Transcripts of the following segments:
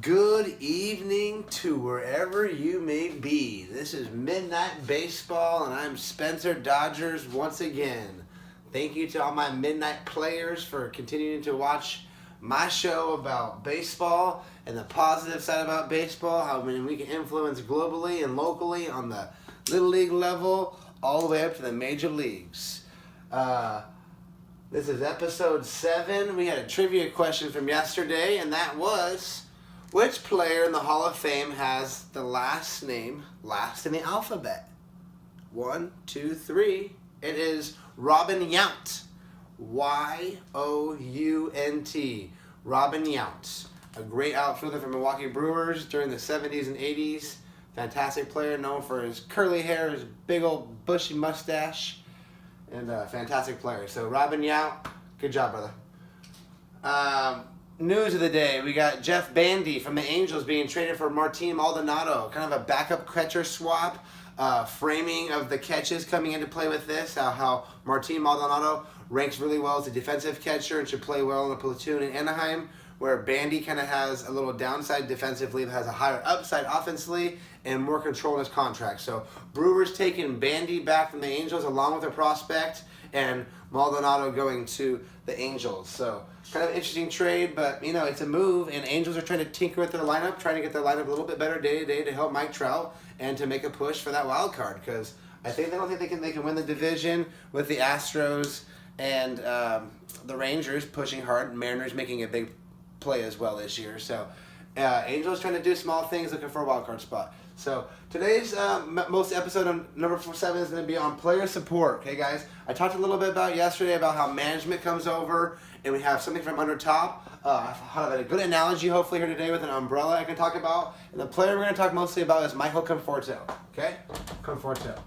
Good evening to wherever you may be. This is Midnight Baseball, and I'm Spencer.Dodgers once again. Thank you to all my Midnight players for continuing to watch my show about baseball and the positive side about baseball, how we can influence globally and locally on the Little League level all the way up to the major leagues. This is episode 7. We had a trivia question from yesterday, and that was, which player in the Hall of Fame has the last name last in the alphabet? 1, 2, 3. It is Robin Yount. Y-O-U-N-T. Robin Yount. A great outfielder for Milwaukee Brewers during the 70s and 80s. Fantastic player, known for his curly hair, his big old bushy mustache. And a fantastic player. So Robin Yount, good job, brother. News of the day, we got Jeff Bandy from the Angels being traded for Martin Maldonado. Kind of a backup catcher swap. Framing of the catches coming into play with this. How Martin Maldonado ranks really well as a defensive catcher and should play well in a platoon in Anaheim, where Bandy kind of has a little downside defensively, but has a higher upside offensively and more control in his contract. So Brewers taking Bandy back from the Angels along with their prospect, and Maldonado going to the Angels. So kind of an interesting trade, but you know, it's a move, and Angels are trying to tinker with their lineup, trying to get their lineup a little bit better day to day to help Mike Trout and to make a push for that wild card, because I don't think they can win the division with the Astros and the Rangers pushing hard, and Mariners making a big play as well this year. So Angels trying to do small things, looking for a wild card spot. So today's most episode on number 7 is going to be on player support. Okay, guys, I talked a little bit about yesterday about how management comes over and we have something from under top. I have a good analogy hopefully here today with an umbrella I can talk about. And the player we're going to talk mostly about is Michael Conforto. Okay, Conforto.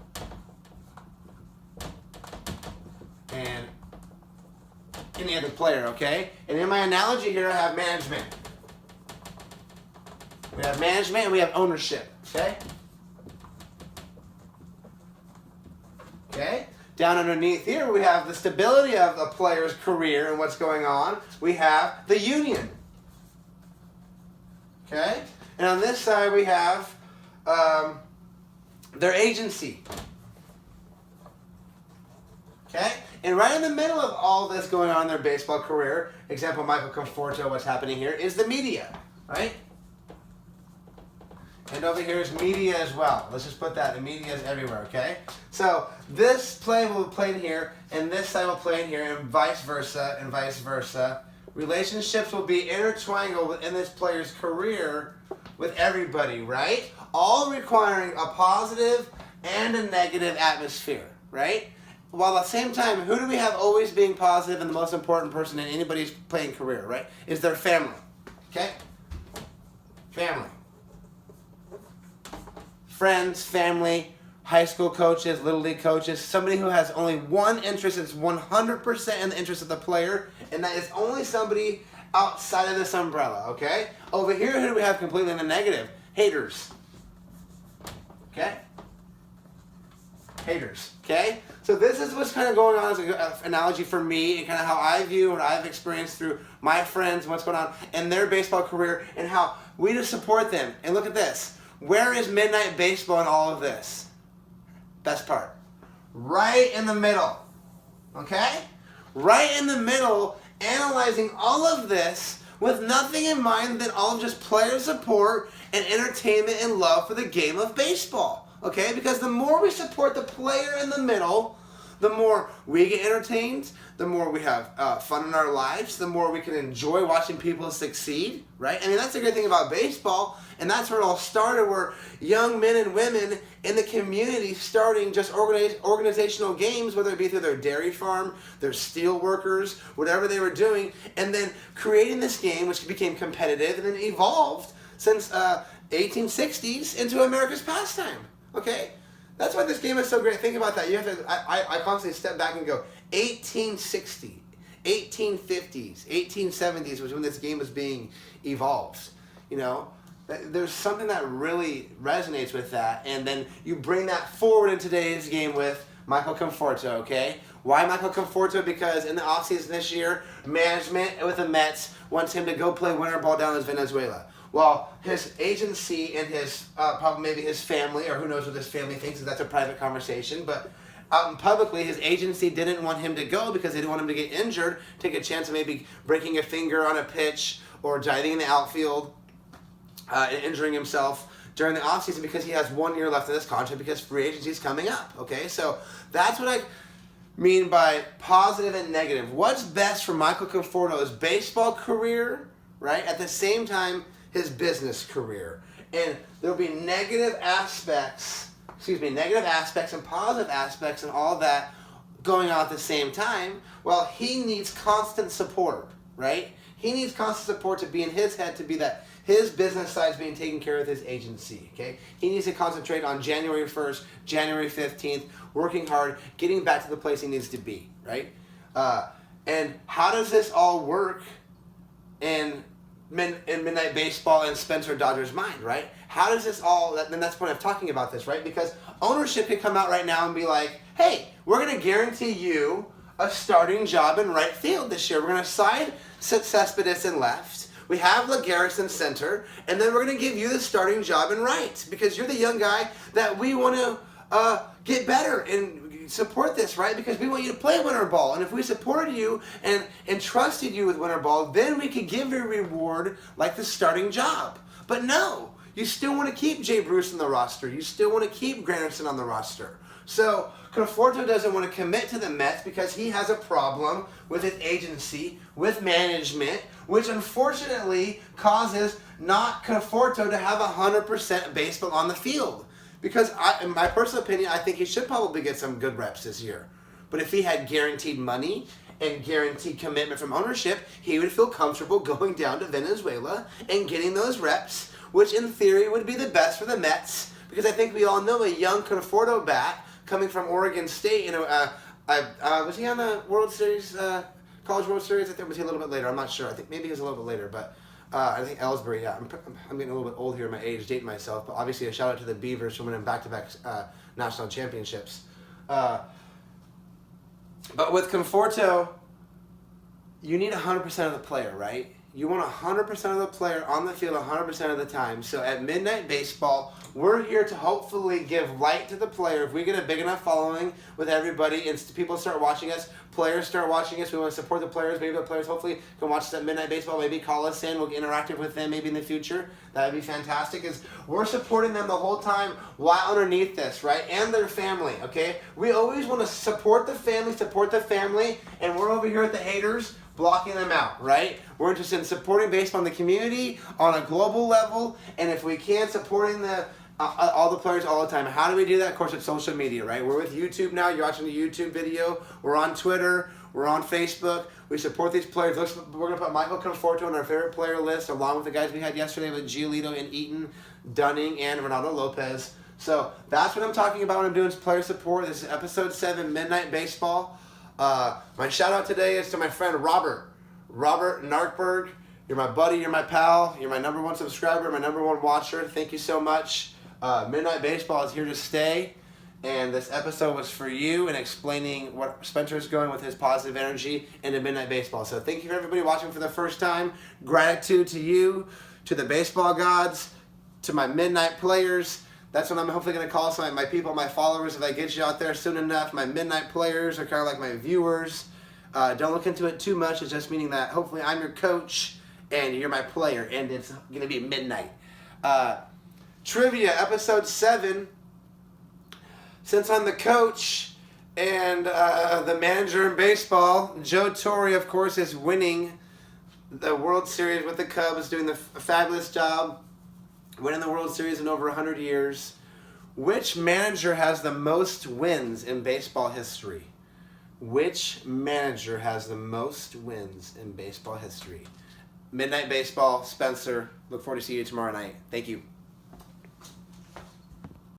And any other player, okay? And in my analogy here, I have management. We have management and we have ownership, okay? Okay? Down underneath here, we have the stability of a player's career and what's going on. We have the union. Okay? And on this side, we have their agency. Okay? And right in the middle of all this going on in their baseball career, example Michael Conforto, what's happening here, is the media, right? And over here is media as well. Let's just put that. The media is everywhere, okay? So this play will play in here, and this side will play in here, and vice versa, and vice versa. Relationships will be intertwined in this player's career with everybody, right? All requiring a positive and a negative atmosphere, right? While at the same time, who do we have always being positive and the most important person in anybody's playing career, right? Is their family, okay? Family. Friends, family, high school coaches, little league coaches, somebody who has only one interest, is 100% in the interest of the player, and that is only somebody outside of this umbrella, okay? Over here, who do we have completely in the negative? Haters, okay? Haters, okay? So this is what's kind of going on as an analogy for me and kind of how I view what I've experienced through my friends, what's going on in their baseball career, and how we just support them. And look at this. Where is Midnight Baseball in all of this? Best part. Right in the middle. Okay? Right in the middle, analyzing all of this with nothing in mind than all of just player support and entertainment and love for the game of baseball. Okay? Because the more we support the player in the middle, the more we get entertained, the more we have fun in our lives, the more we can enjoy watching people succeed, right? I mean, that's the great thing about baseball, and that's where it all started, where young men and women in the community starting just organizational games, whether it be through their dairy farm, their steel workers, whatever they were doing, and then creating this game, which became competitive, and then evolved since 1860s into America's pastime, okay? That's why this game is so great. Think about that. You have to. I constantly step back and go, 1860, 1850s, 1870s was when this game was being evolved. You know, there's something that really resonates with that, and then you bring that forward in today's game with Michael Conforto. Okay, why Michael Conforto? Because in the offseason this year, management with the Mets wants him to go play winter ball down in Venezuela. Well, his agency and his probably maybe his family, or who knows what his family thinks, that's a private conversation, but out in publicly, his agency didn't want him to go because they didn't want him to get injured, take a chance of maybe breaking a finger on a pitch or diving in the outfield and injuring himself during the offseason, because he has 1 year left of this contract because free agency is coming up, okay? So that's what I mean by positive and negative. What's best for Michael Conforto's baseball career, right? At the same time, his business career. And there'll be negative aspects and positive aspects and all that going on at the same time. Well, he needs constant support, right? He needs constant support to be in his head, to be that his business side is being taken care of with his agency, okay? He needs to concentrate on January 1st, January 15th, working hard, getting back to the place he needs to be, right? And how does this all work in Midnight Baseball and Spencer.Dodgers' mind, right? How does this all, and that's the point of talking about this, right? Because ownership could come out right now and be like, hey, we're going to guarantee you a starting job in right field this year. We're going to sign Cespedes in left. We have LaGarris in center, and then we're going to give you the starting job in right, because you're the young guy that we want to get better and support this, right? Because we want you to play winter ball, and if we supported you and trusted you with winter ball, then we could give you a reward like the starting job. But no, you still want to keep Jay Bruce on the roster. You still want to keep Granderson on the roster. So Conforto doesn't want to commit to the Mets because he has a problem with his agency, with management, which unfortunately causes not Conforto to have 100% baseball on the field. Because in my personal opinion, I think he should probably get some good reps this year. But if he had guaranteed money and guaranteed commitment from ownership, he would feel comfortable going down to Venezuela and getting those reps, which in theory would be the best for the Mets. Because I think we all know a young Conforto bat coming from Oregon State. Was he on the World Series, College World Series? I think was he a little bit later. I'm not sure. I think maybe he was a little bit later, but I think Ellsbury. Yeah, I'm getting a little bit old here in my age, dating myself. But obviously, a shout out to the Beavers for winning back-to-back national championships. But with Conforto, you need 100% of the player, right? You want 100% of the player on the field 100% of the time. So at Midnight Baseball, we're here to hopefully give light to the player. If we get a big enough following with everybody and people start watching us, players start watching us, we want to support the players. Maybe the players hopefully can watch us at Midnight Baseball. Maybe call us in. We'll get interactive with them maybe in the future. That would be fantastic. Is we're supporting them the whole time while underneath this, right? And their family, okay? We always want to support the family, and we're over here at the haters blocking them out, right? We're interested in supporting baseball in the community on a global level, and if we can, supporting all the players all the time. How do we do that? Of course, it's social media, right? We're with YouTube now. You're watching the YouTube video. We're on Twitter. We're on Facebook. We support these players. We're going to put Michael Conforto on our favorite player list, along with the guys we had yesterday with Giolito and Eaton, Dunning, and Ronaldo Lopez. So that's what I'm talking about when I'm doing player support. This is episode 7, Midnight Baseball. My shout out today is to my friend Robert Narkberg. You're my buddy, you're my pal, you're my number 1 subscriber, my number 1 watcher. Thank you so much. Midnight Baseball is here to stay, and this episode was for you and explaining what Spencer's going with his positive energy into Midnight Baseball. So thank you for everybody watching for the first time. Gratitude to you, to the baseball gods, to my Midnight players. That's what I'm hopefully going to call some of my people, my followers, if I get you out there soon enough. My Midnight players are kind of like my viewers. Don't look into it too much. It's just meaning that hopefully I'm your coach and you're my player, and it's going to be midnight. Trivia, episode 7. Since I'm the coach and the manager in baseball, Joe Torre, of course, is winning the World Series with the Cubs, doing a fabulous job, winning the World Series in over 100 years. Which manager has the most wins in baseball history? Which manager has the most wins in baseball history? Midnight Baseball, Spencer. Look forward to seeing you tomorrow night. Thank you.